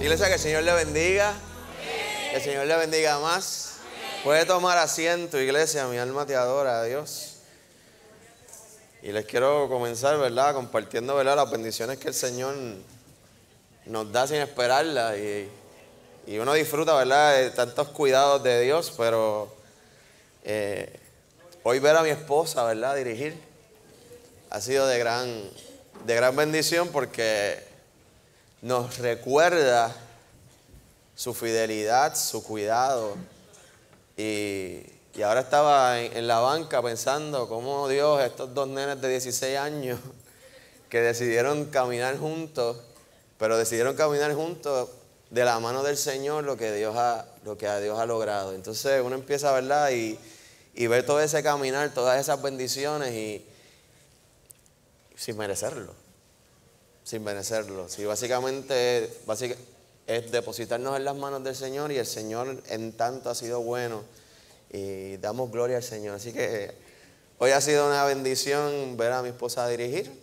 Iglesia, que el Señor le bendiga. Que el Señor le bendiga más. Puede tomar asiento, iglesia. Mi alma te adora, Dios. Y les quiero comenzar, ¿verdad?, compartiendo, ¿verdad?, las bendiciones que el Señor nos da sin esperarlas. Y uno disfruta, ¿verdad?, de tantos cuidados de Dios. Pero hoy ver a mi esposa, ¿verdad?, dirigir ha sido de gran bendición, porque nos recuerda su fidelidad, su cuidado. Y ahora estaba en la banca pensando cómo Dios, estos dos nenes de 16 años que decidieron caminar juntos, pero decidieron caminar juntos de la mano del Señor, lo que Dios ha logrado. Entonces uno empieza, ¿verdad?, y ver todo ese caminar, todas esas bendiciones, y sin merecerlo. Sí, básicamente es depositarnos en las manos del Señor, y el Señor en tanto ha sido bueno, y damos gloria al Señor. Así que hoy ha sido una bendición ver a mi esposa dirigir,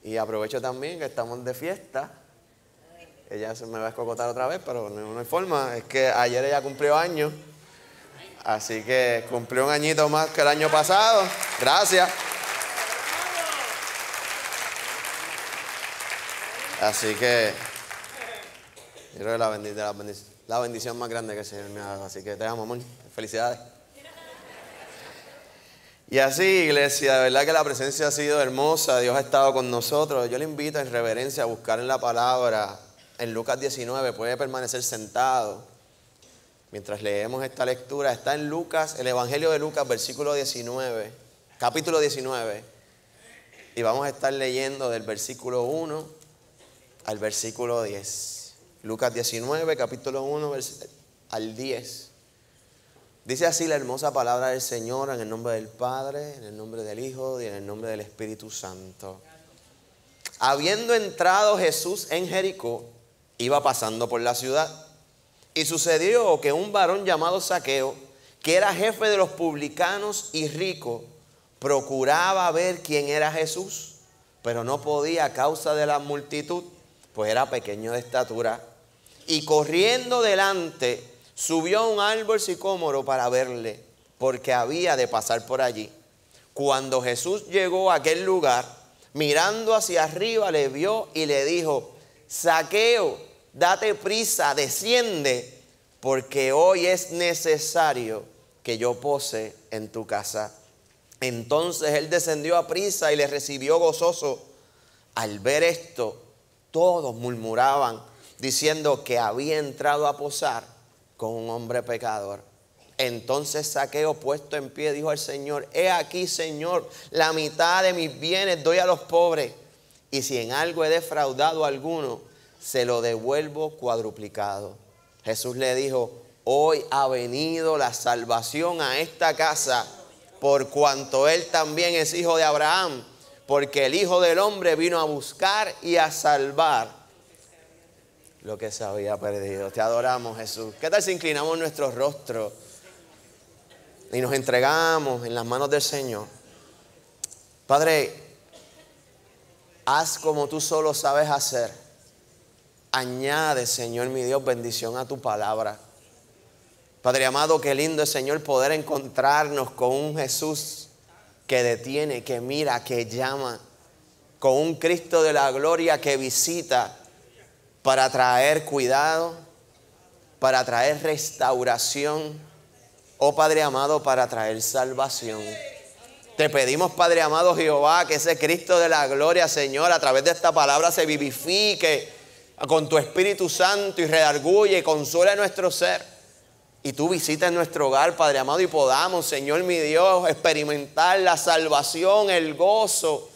y aprovecho también que estamos de fiesta. Ella se me va a escocotar otra vez, pero no hay forma. Es que ayer ella cumplió años, así que cumplió un añito más que el año pasado. Gracias. Así que yo creo que la bendición más grande que el Señor me ha dado. Así que te amo, amor. Felicidades. Y así, iglesia, de verdad que la presencia ha sido hermosa. Dios ha estado con nosotros. Yo le invito en reverencia a buscar en la palabra, en Lucas 19. Puede permanecer sentado mientras leemos esta lectura. Está en Lucas, el Evangelio de Lucas, capítulo 19. Y vamos a estar leyendo del versículo 1 al versículo 10. Lucas 19, capítulo 1 al 10. Dice así la hermosa palabra del Señor, en el nombre del Padre, en el nombre del Hijo y en el nombre del Espíritu Santo. Habiendo entrado Jesús en Jericó, iba pasando por la ciudad. Y sucedió que un varón llamado Zaqueo, que era jefe de los publicanos y rico, procuraba ver quién era Jesús, pero no podía a causa de la multitud, pues era pequeño de estatura. Y corriendo delante, subió a un árbol sicómoro para verle, porque había de pasar por allí. Cuando Jesús llegó a aquel lugar, mirando hacia arriba, le vio y le dijo: Zaqueo, date prisa, desciende, porque hoy es necesario que yo pose en tu casa. Entonces él descendió a prisa y le recibió gozoso. Al ver esto, todos murmuraban, diciendo que había entrado a posar con un hombre pecador. Entonces Zaqueo, puesto en pie, dijo al Señor: He aquí, Señor, la mitad de mis bienes doy a los pobres, y si en algo he defraudado a alguno, se lo devuelvo cuadruplicado. Jesús le dijo: Hoy ha venido la salvación a esta casa, por cuanto él también es hijo de Abraham, porque el Hijo del Hombre vino a buscar y a salvar lo que se había perdido. Te adoramos, Jesús. ¿Qué tal si inclinamos nuestros rostros y nos entregamos en las manos del Señor? Padre, haz como tú solo sabes hacer. Añade, Señor mi Dios, bendición a tu palabra. Padre amado, qué lindo es, Señor, poder encontrarnos con un Jesús que detiene, que mira, que llama, con un Cristo de la gloria que visita para traer cuidado, para traer restauración, oh Padre amado, para traer salvación. Te pedimos, Padre amado Jehová, que ese Cristo de la gloria, Señor, a través de esta palabra se vivifique con tu Espíritu Santo y redarguye y consuela nuestro ser. Y tú visitas nuestro hogar, Padre amado, y podamos, Señor mi Dios, experimentar la salvación, el gozo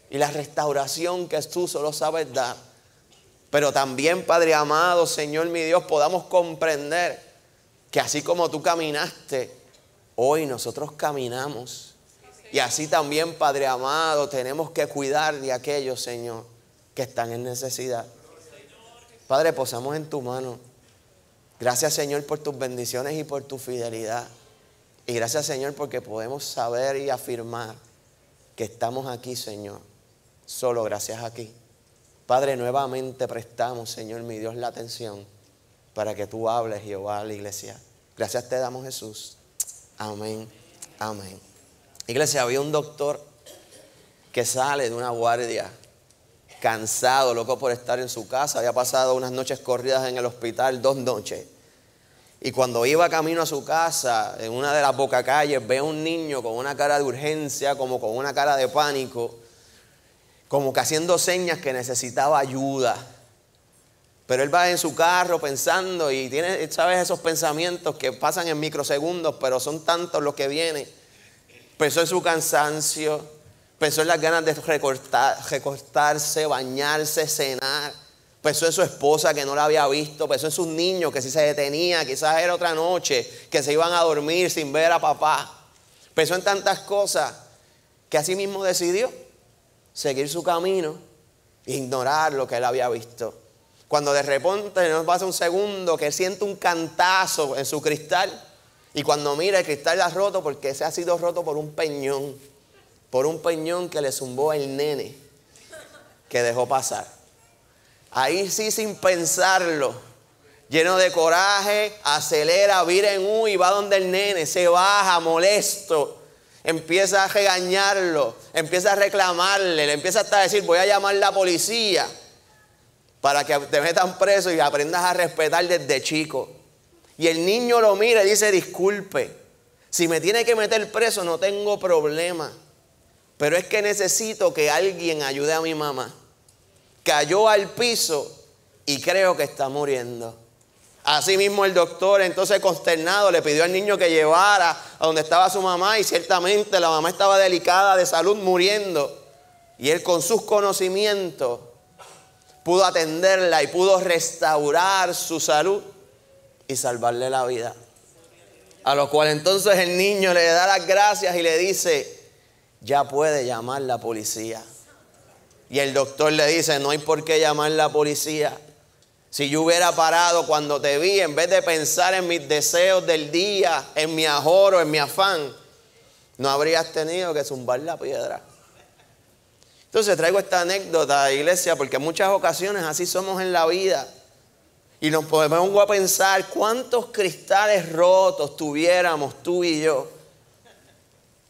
y la restauración que tú solo sabes dar. Pero también, Padre amado, Señor mi Dios, podamos comprender que así como tú caminaste, hoy nosotros caminamos. Y así también, Padre amado, tenemos que cuidar de aquellos, Señor, que están en necesidad. Padre, posamos en tu mano. Gracias, Señor, por tus bendiciones y por tu fidelidad. Y gracias, Señor, porque podemos saber y afirmar que estamos aquí, Señor, solo gracias a ti. Padre, nuevamente prestamos, Señor mi Dios, la atención para que tú hables, Jehová, a la iglesia. Gracias te damos, Jesús. Amén, amén. Iglesia, había un doctor que sale de una guardia cansado, loco por estar en su casa. Había pasado unas noches corridas en el hospital, 2 noches. Y cuando iba camino a su casa, en una de las bocacalles, ve a un niño con una cara de urgencia, como con una cara de pánico, como que haciendo señas que necesitaba ayuda. Pero él va en su carro pensando y tiene, ¿sabes? Esos pensamientos que pasan en microsegundos, pero son tantos los que vienen. Pensó en su cansancio, pensó en las ganas de recostarse, bañarse, cenar. Pensó en su esposa que no la había visto, pensó en sus niños que si se detenía, quizás era otra noche, que se iban a dormir sin ver a papá. Pensó en tantas cosas que así mismo decidió seguir su camino e ignorar lo que él había visto. Cuando de repente nos pasa un segundo que siente un cantazo en su cristal y cuando mira el cristal ha roto porque se ha sido roto por un peñón que le zumbó el nene que dejó pasar. Ahí sí, sin pensarlo, lleno de coraje, acelera, vira en U y va donde el nene, se baja molesto, empieza a regañarlo, empieza a reclamarle, le empieza hasta a decir: voy a llamar a la policía para que te metan preso y aprendas a respetar desde chico. Y el niño lo mira y dice: disculpe, si me tiene que meter preso no tengo problema, pero es que necesito que alguien ayude a mi mamá. Cayó al piso y creo que está muriendo. Así mismo el doctor, entonces consternado, le pidió al niño que llevara a donde estaba su mamá y ciertamente la mamá estaba delicada de salud, muriendo. Y él con sus conocimientos pudo atenderla y pudo restaurar su salud y salvarle la vida. A lo cual entonces el niño le da las gracias y le dice: ya puede llamar la policía. Y el doctor le dice: no hay por qué llamar la policía. Si yo hubiera parado cuando te vi, en vez de pensar en mis deseos del día, en mi ajoro, en mi afán, no habrías tenido que zumbar la piedra. Entonces traigo esta anécdota, iglesia, porque en muchas ocasiones así somos en la vida. Y nos ponemos a pensar cuántos cristales rotos tuviéramos tú y yo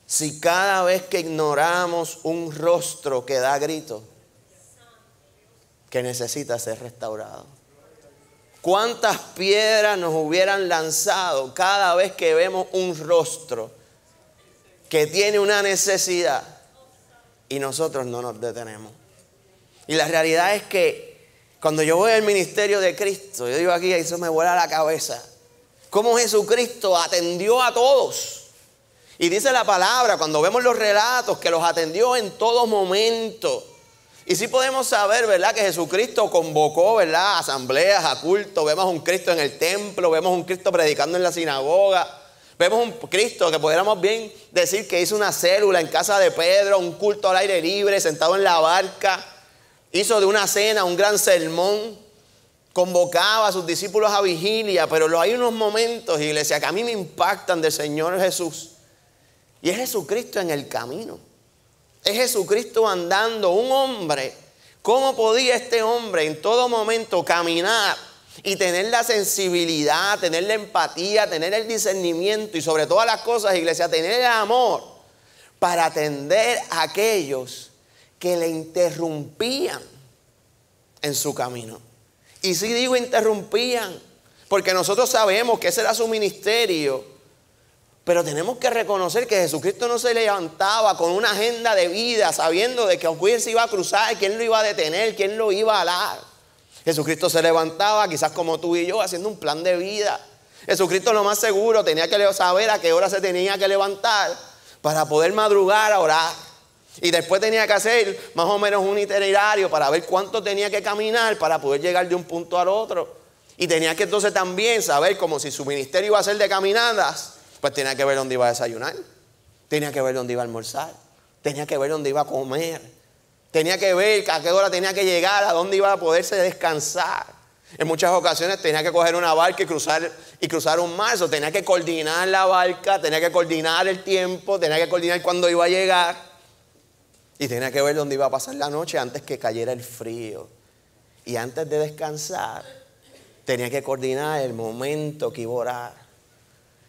si cada vez que ignoramos un rostro que da grito, que necesita ser restaurado. ¿Cuántas piedras nos hubieran lanzado cada vez que vemos un rostro que tiene una necesidad y nosotros no nos detenemos? Y la realidad es que cuando yo voy al ministerio de Cristo, yo digo aquí, eso me vuela la cabeza, cómo Jesucristo atendió a todos. Y dice la palabra, cuando vemos los relatos, que los atendió en todo momento. Y sí podemos saber, ¿verdad?, que Jesucristo convocó, ¿verdad?, asambleas, a cultos. Vemos a un Cristo en el templo, vemos a un Cristo predicando en la sinagoga. Vemos a un Cristo que pudiéramos bien decir que hizo una célula en casa de Pedro, un culto al aire libre, sentado en la barca. Hizo de una cena un gran sermón. Convocaba a sus discípulos a vigilia. Pero hay unos momentos, iglesia, que a mí me impactan del Señor Jesús. Y es Jesucristo en el camino. Es Jesucristo andando, un hombre. ¿Cómo podía este hombre en todo momento caminar y tener la sensibilidad, tener la empatía, tener el discernimiento y sobre todas las cosas, iglesia, tener el amor para atender a aquellos que le interrumpían en su camino? Y sí digo interrumpían, porque nosotros sabemos que ese era su ministerio. Pero tenemos que reconocer que Jesucristo no se levantaba con una agenda de vida, sabiendo de que quién se iba a cruzar, quién lo iba a detener, quién lo iba a alar. Jesucristo se levantaba, quizás como tú y yo, haciendo un plan de vida. Jesucristo, lo más seguro, tenía que saber a qué hora se tenía que levantar para poder madrugar a orar. Y después tenía que hacer más o menos un itinerario para ver cuánto tenía que caminar para poder llegar de un punto al otro. Y tenía que entonces también saber, como si su ministerio iba a ser de caminadas, pues tenía que ver dónde iba a desayunar, tenía que ver dónde iba a almorzar, tenía que ver dónde iba a comer, tenía que ver a qué hora tenía que llegar, a dónde iba a poderse descansar. En muchas ocasiones tenía que coger una barca y cruzar un mar. Eso tenía que coordinar la barca, tenía que coordinar el tiempo, tenía que coordinar cuándo iba a llegar y tenía que ver dónde iba a pasar la noche antes que cayera el frío. Y antes de descansar, tenía que coordinar el momento que iba a orar.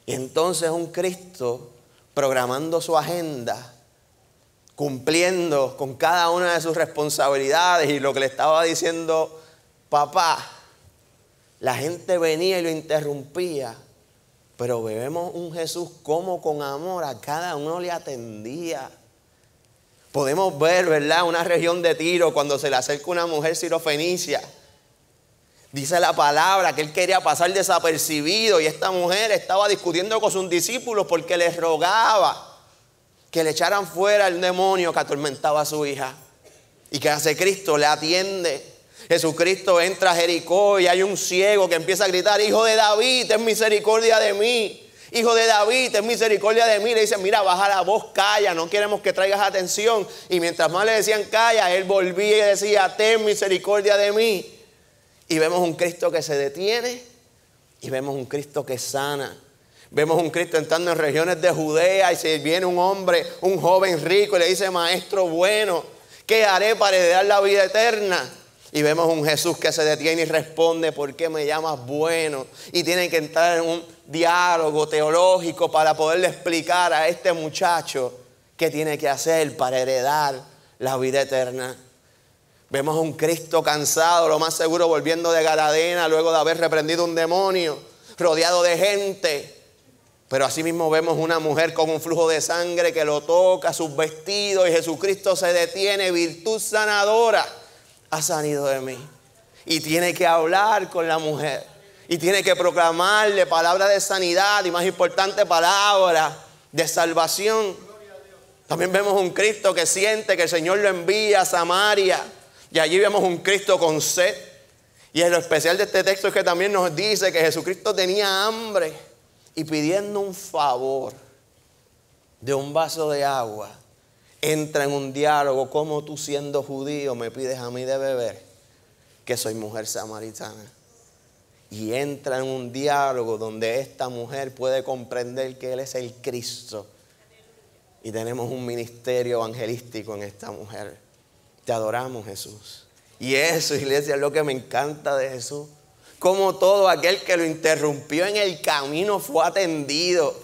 Y entonces un Cristo programando su agenda, cumpliendo con cada una de sus responsabilidades, y lo que le estaba diciendo papá, la gente venía y lo interrumpía, pero vemos un Jesús como con amor a cada uno le atendía. Podemos ver, ¿verdad?, una región de Tiro cuando se le acerca una mujer sirofenicia. Dice la palabra que él quería pasar desapercibido y esta mujer estaba discutiendo con sus discípulos porque les rogaba que le echaran fuera el demonio que atormentaba a su hija. ¿Y qué hace Cristo? Le atiende. Jesucristo entra a Jericó y hay un ciego que empieza a gritar: Hijo de David, ten misericordia de mí. Hijo de David, ten misericordia de mí. Le dice: mira, baja la voz, calla, no queremos que traigas atención. Y mientras más le decían calla, él volvía y decía: ten misericordia de mí. Y vemos un Cristo que se detiene y vemos un Cristo que sana. Vemos un Cristo entrando en regiones de Judea y se viene un hombre, un joven rico, y le dice: maestro bueno, ¿qué haré para heredar la vida eterna? Y vemos un Jesús que se detiene y responde: ¿por qué me llamas bueno? Y tiene que entrar en un diálogo teológico para poderle explicar a este muchacho qué tiene que hacer para heredar la vida eterna. Vemos a un Cristo cansado, lo más seguro volviendo de Garadena luego de haber reprendido un demonio, rodeado de gente. Pero asimismo vemos una mujer con un flujo de sangre que lo toca, sus vestidos, y Jesucristo se detiene: virtud sanadora ha salido de mí. Y tiene que hablar con la mujer y tiene que proclamarle palabra de sanidad y, más importante, palabra de salvación. También vemos un Cristo que siente que el Señor lo envía a Samaria, y allí vemos un Cristo con sed. Y lo especial de este texto es que también nos dice que Jesucristo tenía hambre, y pidiendo un favor de un vaso de agua, entra en un diálogo: como tú, siendo judío, me pides a mí de beber, que soy mujer samaritana. Y entra en un diálogo donde esta mujer puede comprender que Él es el Cristo. Y tenemos un ministerio evangelístico en esta mujer. Te adoramos, Jesús. Y eso, iglesia, es lo que me encanta de Jesús. Como todo aquel que lo interrumpió en el camino fue atendido.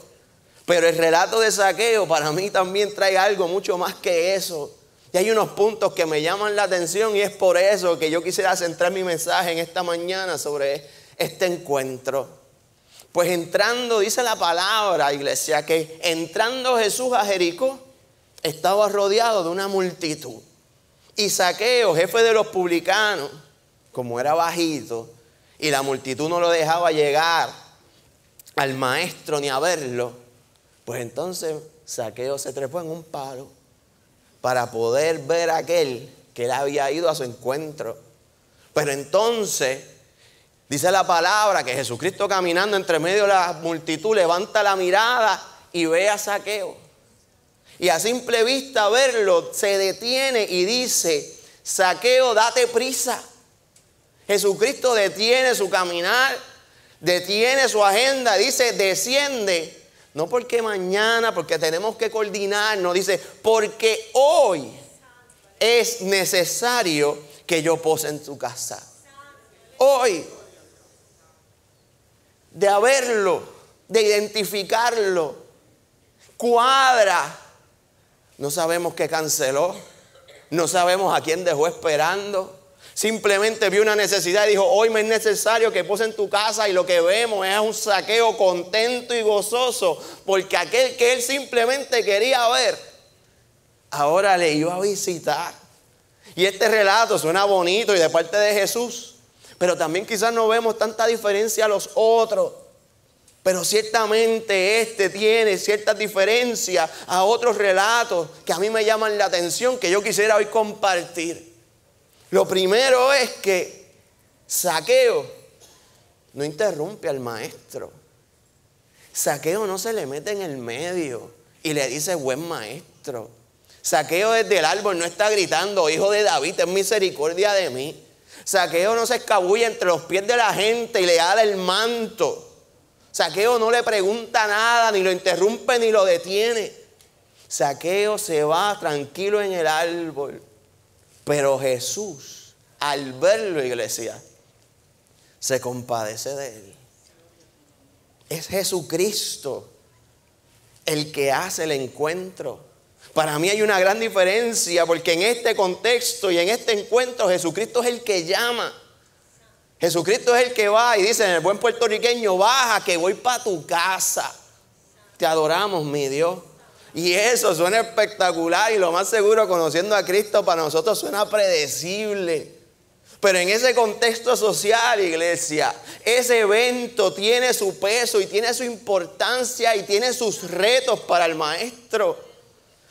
Pero el relato de Zaqueo para mí también trae algo mucho más que eso. Y hay unos puntos que me llaman la atención, y es por eso que yo quisiera centrar mi mensaje en esta mañana sobre este encuentro. Pues entrando, dice la palabra, iglesia, que entrando Jesús a Jericó, estaba rodeado de una multitud. Y Zaqueo, jefe de los publicanos, como era bajito y la multitud no lo dejaba llegar al maestro ni a verlo, pues entonces Zaqueo se trepó en un palo para poder ver a aquel que él había ido a su encuentro. Pero entonces dice la palabra que Jesucristo, caminando entre medio de la multitud, levanta la mirada y ve a Zaqueo. Y a simple vista verlo, se detiene y dice: Zaqueo, date prisa. Jesucristo detiene su caminar, detiene su agenda, dice: desciende. No porque mañana, porque tenemos que coordinarnos, dice: porque hoy es necesario que yo pose en tu casa. Hoy. De haberlo, de identificarlo, cuadra. No sabemos qué canceló, no sabemos a quién dejó esperando. Simplemente vio una necesidad y dijo: hoy me es necesario que pose en tu casa. Y lo que vemos es un Zaqueo contento y gozoso, porque aquel que él simplemente quería ver, ahora le iba a visitar. Y este relato suena bonito y de parte de Jesús, pero también quizás no vemos tanta diferencia a los otros. Pero ciertamente este tiene ciertas diferencias a otros relatos que a mí me llaman la atención, que yo quisiera hoy compartir. Lo primero es que Zaqueo no interrumpe al maestro. Zaqueo no se le mete en el medio y le dice: buen maestro. Zaqueo desde el árbol no está gritando: hijo de David, ten misericordia de mí. Zaqueo no se escabulle entre los pies de la gente y le da el manto. Zaqueo no le pregunta nada, ni lo interrumpe, ni lo detiene. Zaqueo se va tranquilo en el árbol. Pero Jesús al verlo, iglesia, se compadece de él. Es Jesucristo el que hace el encuentro. Para mí hay una gran diferencia, porque en este contexto y en este encuentro Jesucristo es el que llama. Jesucristo es el que va y dice en el buen puertorriqueño: baja que voy para tu casa. Te adoramos, mi Dios. Y eso suena espectacular, y lo más seguro, conociendo a Cristo, para nosotros suena predecible. Pero en ese contexto social, iglesia, ese evento tiene su peso y tiene su importancia y tiene sus retos para el maestro.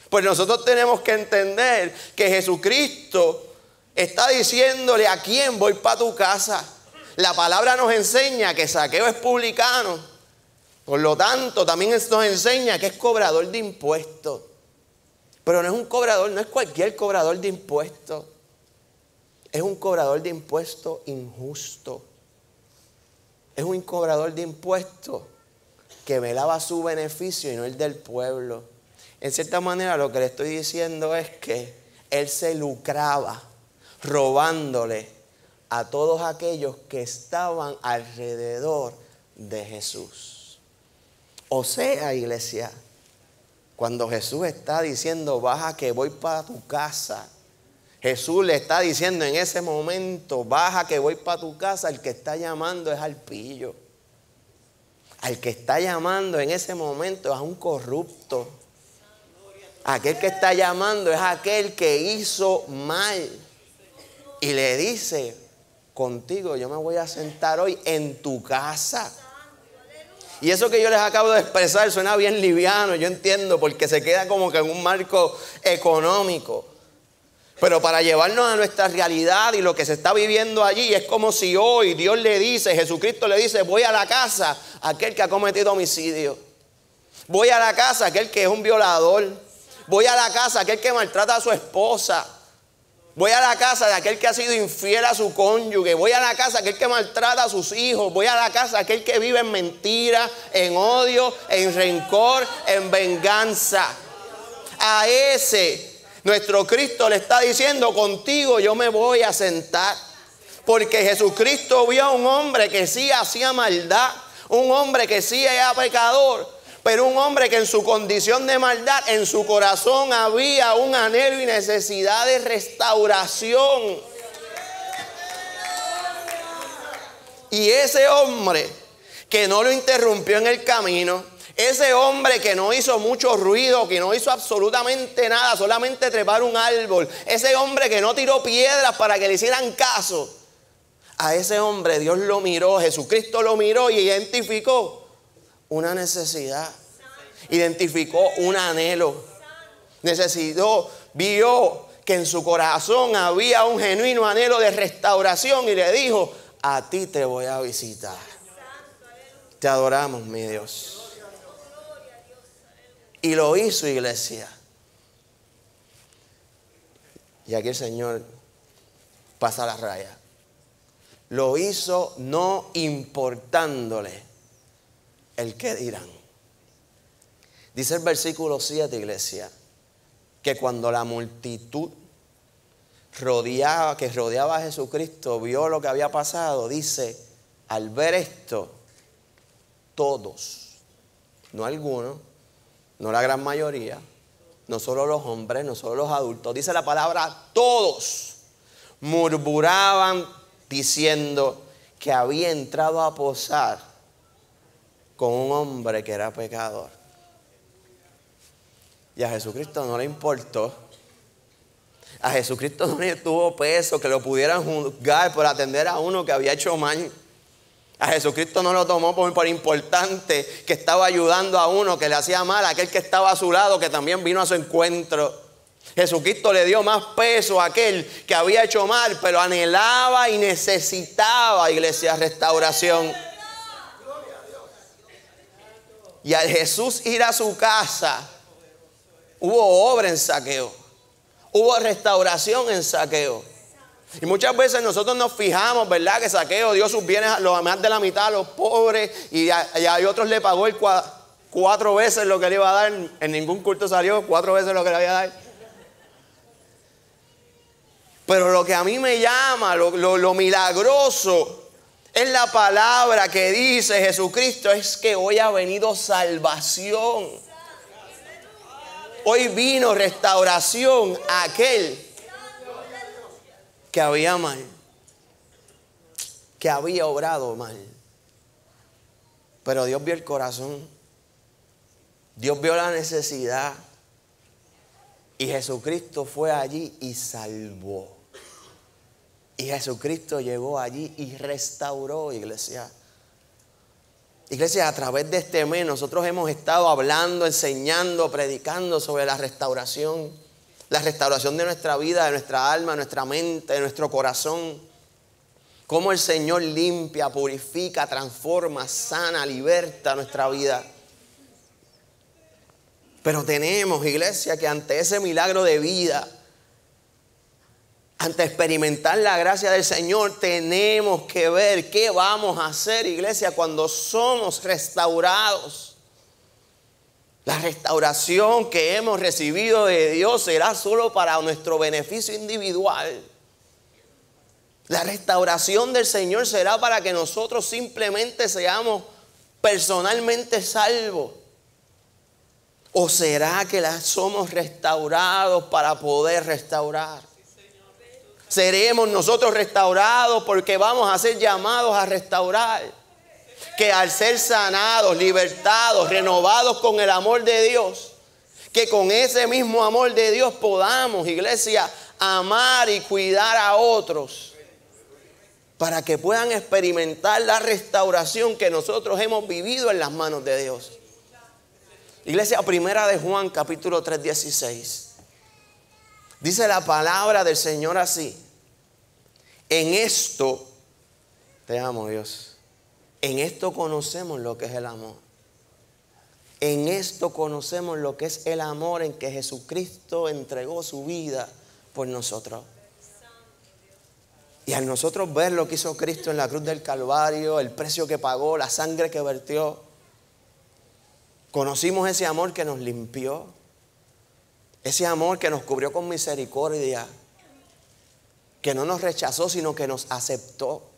Pues nosotros tenemos que entender que Jesucristo está diciéndole: ¿a quién voy para tu casa? La palabra nos enseña que Zaqueo es publicano. Por lo tanto, también nos enseña que es cobrador de impuestos. Pero no es un cobrador, no es cualquier cobrador de impuestos. Es un cobrador de impuestos injusto. Es un cobrador de impuestos que velaba su beneficio y no el del pueblo. En cierta manera, lo que le estoy diciendo es que él se lucraba robándole a todos aquellos que estaban alrededor de Jesús. O sea, iglesia, cuando Jesús está diciendo: baja que voy para tu casa, Jesús le está diciendo en ese momento: baja que voy para tu casa. El que está llamando es al pillo. Al que está llamando en ese momento es a un corrupto. Aquel que está llamando es aquel que hizo mal. Y le dice: contigo yo me voy a sentar hoy en tu casa. Y eso que yo les acabo de expresar suena bien liviano, yo entiendo, porque se queda como que en un marco económico. Pero para llevarnos a nuestra realidad y lo que se está viviendo allí, es como si hoy Dios le dice, Jesucristo le dice: voy a la casa a aquel que ha cometido homicidio. Voy a la casa a aquel que es un violador. Voy a la casa a aquel que maltrata a su esposa. Voy a la casa de aquel que ha sido infiel a su cónyuge. Voy a la casa de aquel que maltrata a sus hijos. Voy a la casa de aquel que vive en mentira, en odio, en rencor, en venganza. A ese nuestro Cristo le está diciendo: contigo yo me voy a sentar. Porque Jesucristo vio a un hombre que sí hacía maldad, un hombre que sí era pecador, pero un hombre que en su condición de maldad, en su corazón había un anhelo y necesidad de restauración. Y ese hombre que no lo interrumpió en el camino, ese hombre que no hizo mucho ruido, que no hizo absolutamente nada, solamente trepar un árbol, ese hombre que no tiró piedras para que le hicieran caso, a ese hombre Dios lo miró, Jesucristo lo miró y identificó una necesidad, identificó un anhelo, vio que en su corazón había un genuino anhelo de restauración y le dijo: a ti te voy a visitar. Te adoramos, mi Dios. Y lo hizo, iglesia. Y aquí el Señor pasa la raya. Lo hizo no importándole el qué dirán. Dice el versículo 7, iglesia, que cuando la multitud que rodeaba a Jesucristo vio lo que había pasado, dice: al ver esto, todos, no algunos, no la gran mayoría, no solo los hombres, no solo los adultos, dice la palabra todos, murmuraban diciendo que había entrado a posar con un hombre que era pecador. Y a Jesucristo no le importó. A Jesucristo no le tuvo peso que lo pudieran juzgar por atender a uno que había hecho mal. A Jesucristo no lo tomó por importante que estaba ayudando a uno que le hacía mal, a aquel que estaba a su lado, que también vino a su encuentro. Jesucristo le dio más peso a aquel que había hecho mal, pero anhelaba y necesitaba, iglesia, restauración. Y al Jesús ir a su casa, hubo obra en Zaqueo, hubo restauración en Zaqueo. Y muchas veces nosotros nos fijamos, ¿verdad?, que Zaqueo dio sus bienes a más de la mitad a los pobres, y a otros le pagó 4 veces lo que le iba a dar. En ningún culto salió 4 veces lo que le había a dar. Pero lo que a mí me llama, lo milagroso, es la palabra que dice Jesucristo, es que hoy ha venido salvación. Hoy vino restauración a aquel que había mal, que había obrado mal. Pero Dios vio el corazón, Dios vio la necesidad y Jesucristo fue allí y salvó. Y Jesucristo llegó allí y restauró, iglesia. Iglesia, a través de este mes nosotros hemos estado hablando, enseñando, predicando sobre la restauración de nuestra vida, de nuestra alma, de nuestra mente, de nuestro corazón. Cómo el Señor limpia, purifica, transforma, sana, liberta nuestra vida. Pero tenemos, iglesia, que ante ese milagro de vida, ante experimentar la gracia del Señor, tenemos que ver qué vamos a hacer, iglesia, cuando somos restaurados. La restauración que hemos recibido de Dios será solo para nuestro beneficio individual. La restauración del Señor será para que nosotros simplemente seamos personalmente salvos. ¿O será que somos restaurados para poder restaurar? ¿Seremos nosotros restaurados porque vamos a ser llamados a restaurar? Que al ser sanados, libertados, renovados con el amor de Dios, que con ese mismo amor de Dios podamos, iglesia, amar y cuidar a otros, para que puedan experimentar la restauración que nosotros hemos vivido en las manos de Dios. Iglesia, primera de Juan, capítulo 3, 16. Dice la palabra del Señor así: en esto, te amo Dios, en esto conocemos lo que es el amor. En esto conocemos lo que es el amor, en que Jesucristo entregó su vida por nosotros. Y al nosotros ver lo que hizo Cristo en la cruz del Calvario, el precio que pagó, la sangre que vertió, conocimos ese amor que nos limpió, ese amor que nos cubrió con misericordia, que no nos rechazó, sino que nos aceptó.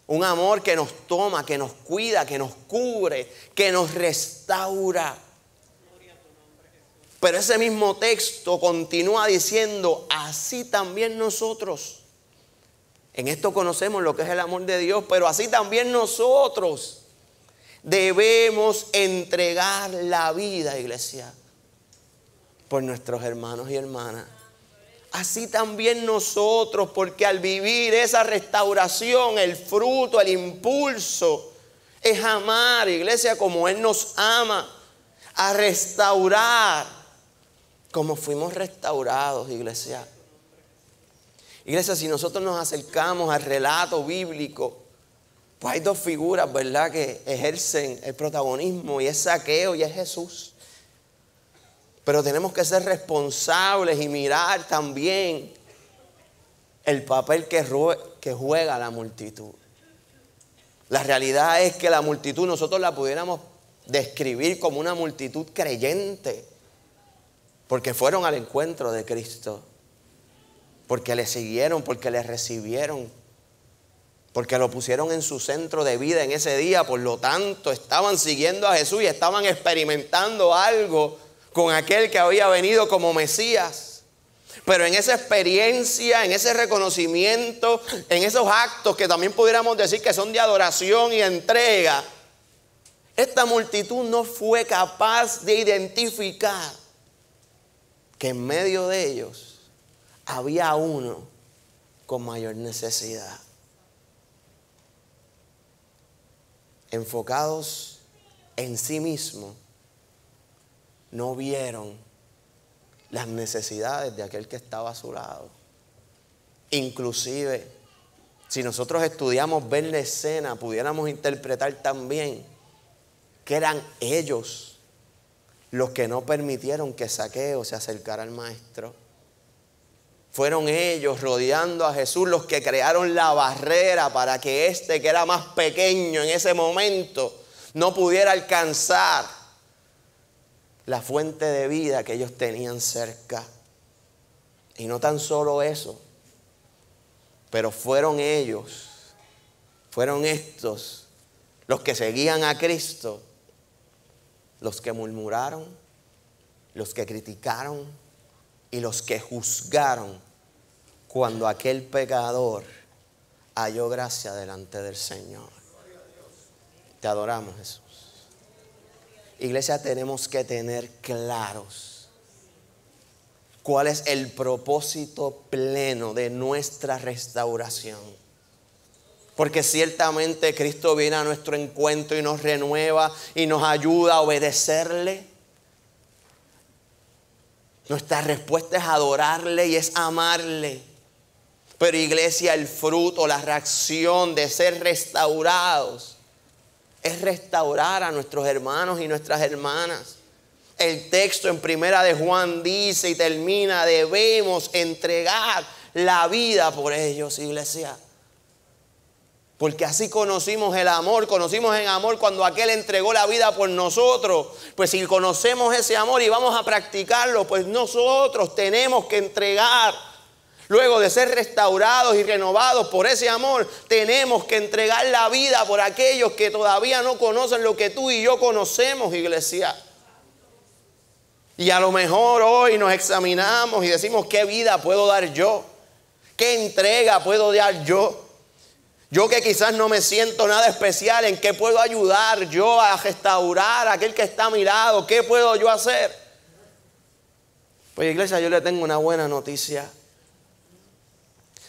Un amor que nos toma, que nos cuida, que nos cubre, que nos restaura. Pero ese mismo texto continúa diciendo, así también nosotros. En esto conocemos lo que es el amor de Dios, pero así también nosotros debemos entregar la vida, iglesia, por nuestros hermanos y hermanas. Así también nosotros, porque al vivir esa restauración, el fruto, el impulso, es amar, iglesia, como Él nos ama, a restaurar, como fuimos restaurados, iglesia. Iglesia, si nosotros nos acercamos al relato bíblico, pues hay dos figuras, ¿verdad?, que ejercen el protagonismo, y es Zaqueo y es Jesús. Pero tenemos que ser responsables y mirar también el papel que juega la multitud. La realidad es que la multitud nosotros la pudiéramos describir como una multitud creyente, porque fueron al encuentro de Cristo, porque le siguieron, porque le recibieron, porque lo pusieron en su centro de vida en ese día. Por lo tanto, estaban siguiendo a Jesús y estaban experimentando algo con aquel que había venido como Mesías. Pero en esa experiencia, en ese reconocimiento, en esos actos que también pudiéramos decir que son de adoración y entrega, esta multitud no fue capaz de identificar que en medio de ellos había uno con mayor necesidad. Enfocados en sí mismos, no vieron las necesidades de aquel que estaba a su lado. Inclusive, si nosotros estudiamos ver la escena, pudiéramos interpretar también que eran ellos los que no permitieron que Zaqueo se acercara al maestro. Fueron ellos, rodeando a Jesús, los que crearon la barrera para que este, que era más pequeño en ese momento, no pudiera alcanzar la fuente de vida que ellos tenían cerca. Y no tan solo eso, Pero fueron ellos, fueron estos, los que seguían a Cristo, los que murmuraron, los que criticaron y los que juzgaron cuando aquel pecador halló gracia delante del Señor. Te adoramos, Jesús. Iglesia, tenemos que tener claros cuál es el propósito pleno de nuestra restauración. Porque ciertamente Cristo viene a nuestro encuentro y nos renueva y nos ayuda a obedecerle. Nuestra respuesta es adorarle y es amarle. Pero iglesia, el fruto, la reacción de ser restaurados es restaurar a nuestros hermanos y nuestras hermanas. El texto en Primera de Juan dice y termina: debemos entregar la vida por ellos, iglesia. Porque así conocimos el amor, conocimos el amor cuando aquel entregó la vida por nosotros. Pues si conocemos ese amor y vamos a practicarlo, pues nosotros tenemos que entregar. Luego de ser restaurados y renovados por ese amor, tenemos que entregar la vida por aquellos que todavía no conocen lo que tú y yo conocemos, iglesia. Y a lo mejor hoy nos examinamos y decimos: ¿qué vida puedo dar yo? ¿Qué entrega puedo dar yo? Yo que quizás no me siento nada especial, ¿en qué puedo ayudar yo a restaurar a aquel que está a mi lado? ¿Qué puedo yo hacer? Pues iglesia, yo le tengo una buena noticia.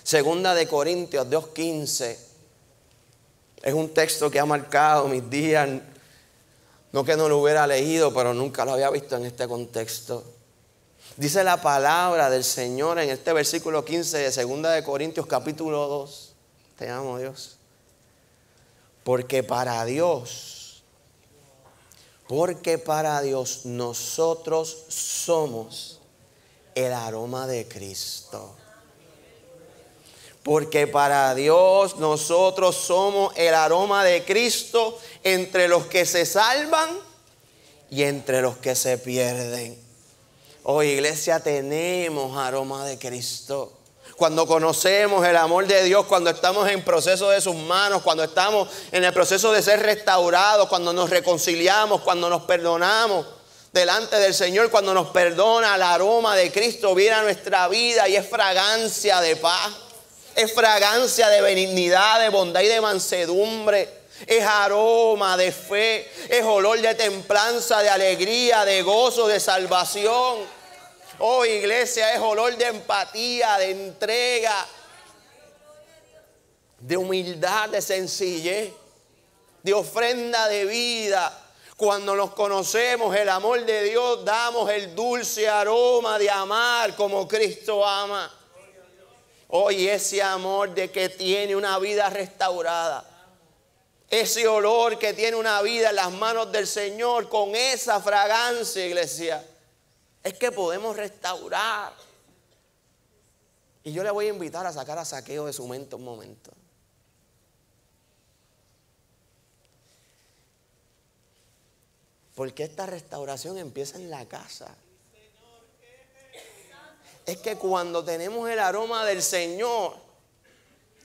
Segunda de Corintios 2:15 es un texto que ha marcado mis días. No que no lo hubiera leído, pero nunca lo había visto en este contexto. Dice la palabra del Señor en este versículo 15 de Segunda de Corintios capítulo 2. Te amo, Dios. Porque para Dios nosotros somos el aroma de Cristo. Porque para Dios nosotros somos el aroma de Cristo entre los que se salvan y entre los que se pierden. Oh, iglesia, tenemos aroma de Cristo. Cuando conocemos el amor de Dios, cuando estamos en proceso de sus manos, cuando estamos en el proceso de ser restaurados, cuando nos reconciliamos, cuando nos perdonamos delante del Señor, cuando nos perdona, el aroma de Cristo viene a nuestra vida y es fragancia de paz. Es fragancia de benignidad, de bondad y de mansedumbre. Es aroma de fe. Es olor de templanza, de alegría, de gozo, de salvación. Oh, iglesia, es olor de empatía, de entrega, de humildad, de sencillez, de ofrenda de vida. Cuando nos conocemos el amor de Dios, damos el dulce aroma de amar como Cristo ama. Hoy ese amor de que tiene una vida restaurada, ese olor que tiene una vida en las manos del Señor, con esa fragancia, iglesia, es que podemos restaurar. Y yo le voy a invitar a sacar a Zaqueo de su mente un momento. Porque esta restauración empieza en la casa. Es que cuando tenemos el aroma del Señor,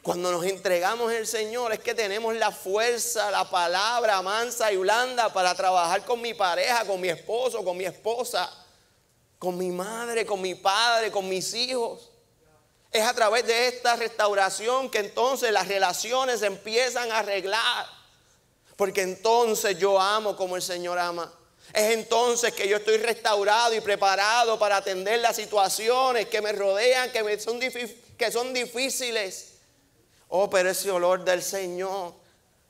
cuando nos entregamos al Señor, es que tenemos la fuerza, la palabra mansa y blanda para trabajar con mi pareja, con mi esposo, con mi esposa, con mi madre, con mi padre, con mis hijos. Es a través de esta restauración que entonces las relaciones se empiezan a arreglar. Porque entonces yo amo como el Señor ama. Es entonces que yo estoy restaurado y preparado para atender las situaciones que me rodean, que son difíciles. Oh, pero ese olor del Señor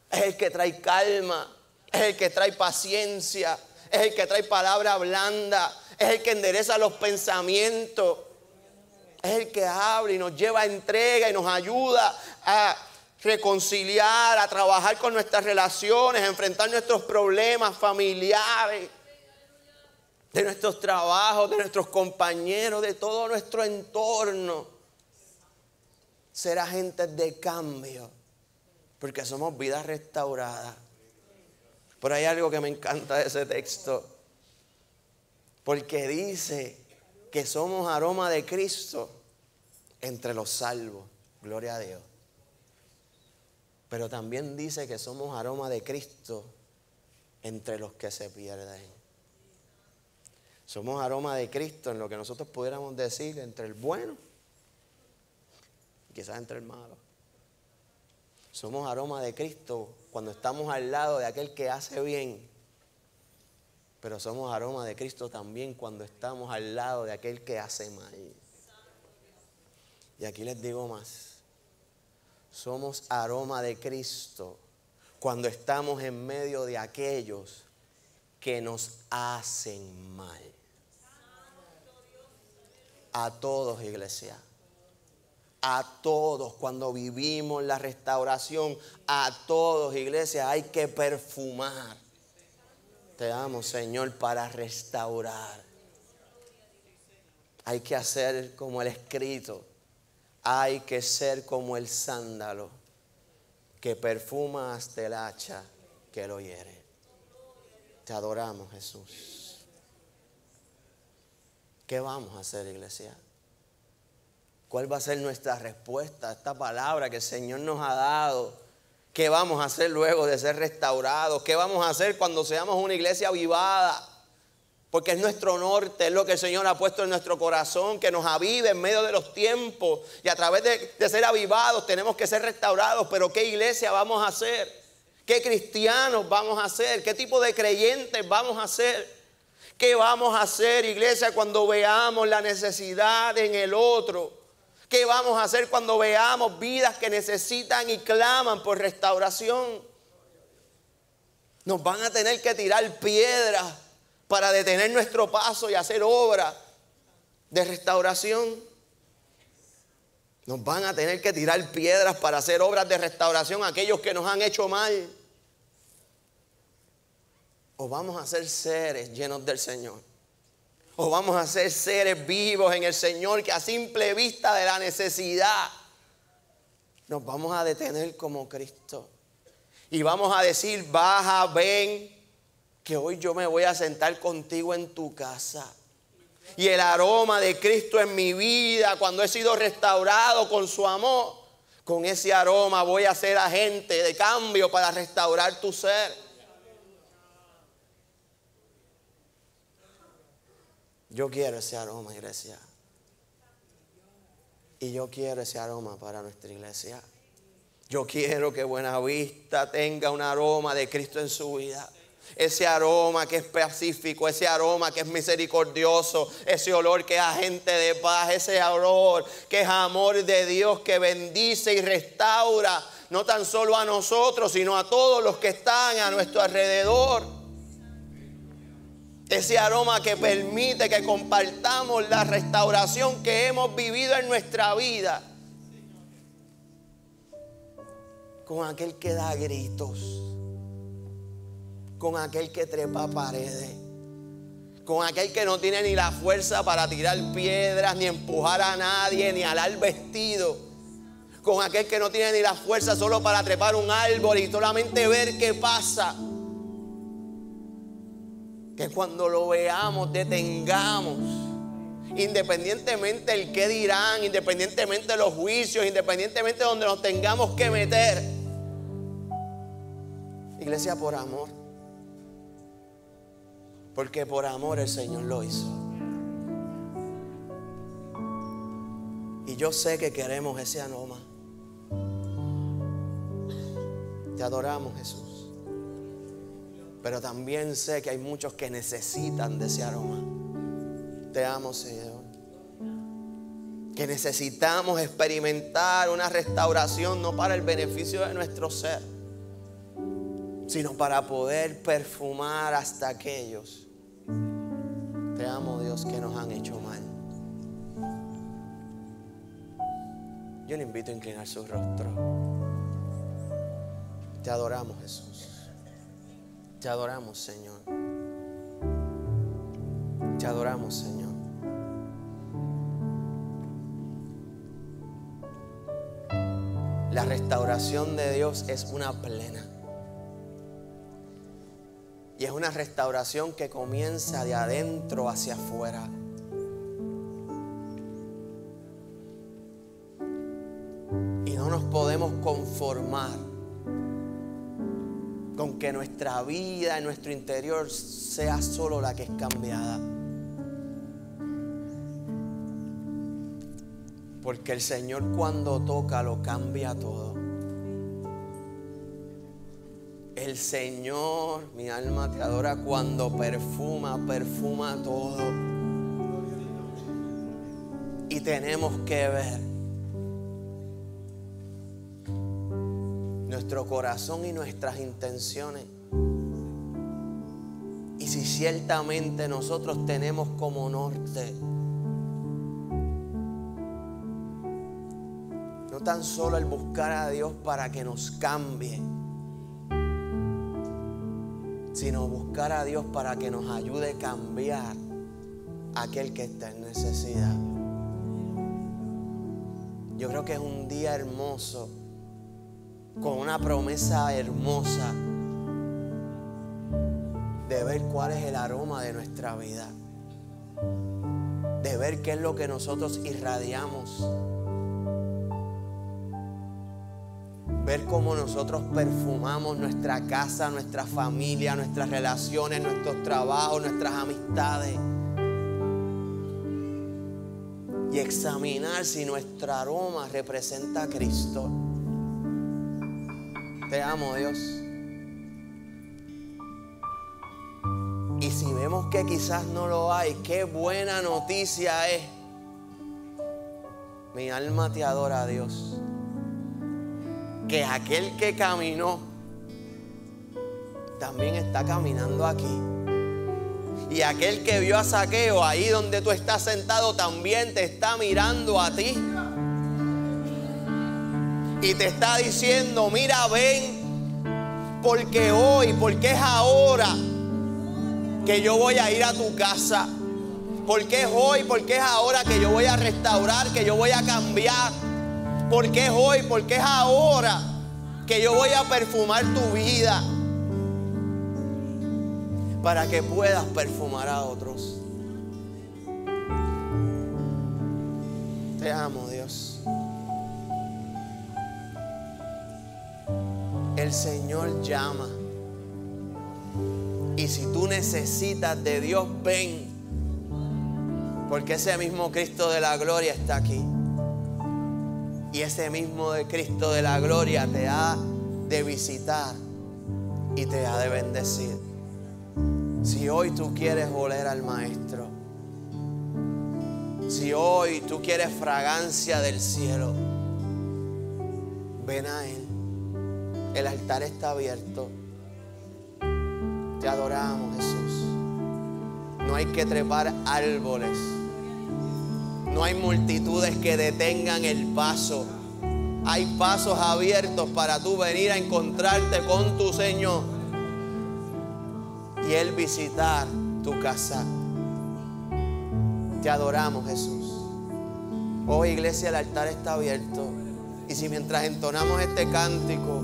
es el que trae calma, es el que trae paciencia, es el que trae palabra blanda, es el que endereza los pensamientos, es el que abre y nos lleva a entrega y nos ayuda a reconciliar, a trabajar con nuestras relaciones, a enfrentar nuestros problemas familiares, de nuestros trabajos, de nuestros compañeros, de todo nuestro entorno. Ser agentes de cambio, porque somos vidas restauradas. Pero hay algo que me encanta de ese texto, porque dice que somos aroma de Cristo entre los salvos. Gloria a Dios. Pero también dice que somos aroma de Cristo entre los que se pierden. Somos aroma de Cristo en lo que nosotros pudiéramos decir entre el bueno y quizás entre el malo. Somos aroma de Cristo cuando estamos al lado de aquel que hace bien. Pero somos aroma de Cristo también cuando estamos al lado de aquel que hace mal. Y aquí les digo más. Somos aroma de Cristo cuando estamos en medio de aquellos que nos hacen mal. A todos, iglesia. A todos, cuando vivimos la restauración, a todos, iglesia, hay que perfumar. Te amo, Señor, para restaurar. Hay que hacer como el escrito. Hay que ser como el sándalo que perfuma hasta el hacha que lo hiere. Te adoramos, Jesús. ¿Qué vamos a hacer, iglesia? ¿Cuál va a ser nuestra respuesta a esta palabra que el Señor nos ha dado? ¿Qué vamos a hacer luego de ser restaurados? ¿Qué vamos a hacer cuando seamos una iglesia avivada? Porque es nuestro norte, es lo que el Señor ha puesto en nuestro corazón, que nos avive en medio de los tiempos. Y a través de ser avivados tenemos que ser restaurados. Pero ¿qué iglesia vamos a hacer? ¿Qué cristianos vamos a ser? ¿Qué tipo de creyentes vamos a ser? ¿Qué vamos a hacer, iglesia, cuando veamos la necesidad en el otro? ¿Qué vamos a hacer cuando veamos vidas que necesitan y claman por restauración? Nos van a tener que tirar piedras para detener nuestro paso y hacer obra de restauración. Nos van a tener que tirar piedras para hacer obras de restauración a aquellos que nos han hecho mal. O vamos a ser seres llenos del Señor. O vamos a ser seres vivos en el Señor que a simple vista de la necesidad nos vamos a detener como Cristo. Y vamos a decir, baja, ven, que hoy yo me voy a sentar contigo en tu casa. Y el aroma de Cristo en mi vida, cuando he sido restaurado con su amor, con ese aroma voy a ser agente de cambio para restaurar tu ser. Yo quiero ese aroma, iglesia. Y yo quiero ese aroma para nuestra iglesia. Yo quiero que Buenavista tenga un aroma de Cristo en su vida. Ese aroma que es pacífico, ese aroma que es misericordioso, ese olor que es agente de paz, ese olor que es amor de Dios que bendice y restaura, no tan solo a nosotros, sino a todos los que están a nuestro alrededor. Ese aroma que permite que compartamos la restauración que hemos vivido en nuestra vida con aquel que da gritos, con aquel que trepa paredes, con aquel que no tiene ni la fuerza para tirar piedras, ni empujar a nadie, ni alar vestido, con aquel que no tiene ni la fuerza solo para trepar un árbol y solamente ver qué pasa. Que cuando lo veamos detengamos, independientemente del qué dirán, independientemente de los juicios, independientemente de donde nos tengamos que meter. Iglesia, por amor. Porque por amor el Señor lo hizo. Y yo sé que queremos ese aroma. Te adoramos, Jesús. Pero también sé que hay muchos que necesitan de ese aroma. Te amo, Señor. Que necesitamos experimentar una restauración no para el beneficio de nuestro ser, sino para poder perfumar hasta aquellos, te amo, Dios, que nos han hecho mal. Yo le invito a inclinar su rostro. Te adoramos, Jesús. Te adoramos, Señor. Te adoramos, Señor. La restauración de Dios es una plena. Y es una restauración que comienza de adentro hacia afuera. conformar con que nuestra vida en nuestro interior sea solo la que es cambiada. Porque el Señor cuando toca lo cambia todo. El Señor, mi alma te adora, cuando perfuma todo. Y tenemos que ver nuestro corazón y nuestras intenciones. Y si ciertamente nosotros tenemos como norte no tan solo el buscar a Dios para que nos cambie, sino buscar a Dios para que nos ayude a cambiar a aquel que está en necesidad. Yo creo que es un día hermoso, con una promesa hermosa de ver cuál es el aroma de nuestra vida, de ver qué es lo que nosotros irradiamos, ver cómo nosotros perfumamos nuestra casa, nuestra familia, nuestras relaciones, nuestros trabajos, nuestras amistades. Y examinar si nuestro aroma representa a Cristo. Te amo, Dios. Y si vemos que quizás no lo hay, qué buena noticia es. Mi alma te adora, Dios. Que aquel que caminó también está caminando aquí. Y aquel que vio a Zaqueo ahí donde tú estás sentado también te está mirando a ti. Y te está diciendo, mira, ven, porque hoy, porque es ahora que yo voy a ir a tu casa. Porque es hoy, porque es ahora que yo voy a restaurar, que yo voy a cambiar. Porque es hoy, porque es ahora que yo voy a perfumar tu vida para que puedas perfumar a otros. Te amo, Dios. El Señor llama. Y si tú necesitas de Dios, ven. Porque ese mismo Cristo de la gloria está aquí. Y ese mismo de Cristo de la gloria te ha de visitar y te ha de bendecir. Si hoy tú quieres oler al Maestro, si hoy tú quieres fragancia del cielo, ven a Él. El altar está abierto. Te adoramos, Jesús. No hay que trepar árboles. No hay multitudes que detengan el paso. Hay pasos abiertos para tú venir a encontrarte con tu Señor y Él visitar tu casa. Te adoramos, Jesús. Hoy, iglesia, el altar está abierto. Y si mientras entonamos este cántico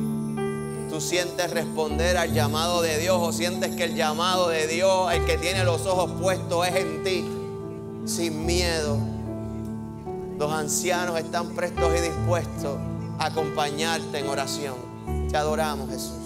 tú sientes responder al llamado de Dios, o sientes que el llamado de Dios, el que tiene los ojos puestos, es en ti, sin miedo, los ancianos están prestos y dispuestos a acompañarte en oración. Te adoramos, Jesús.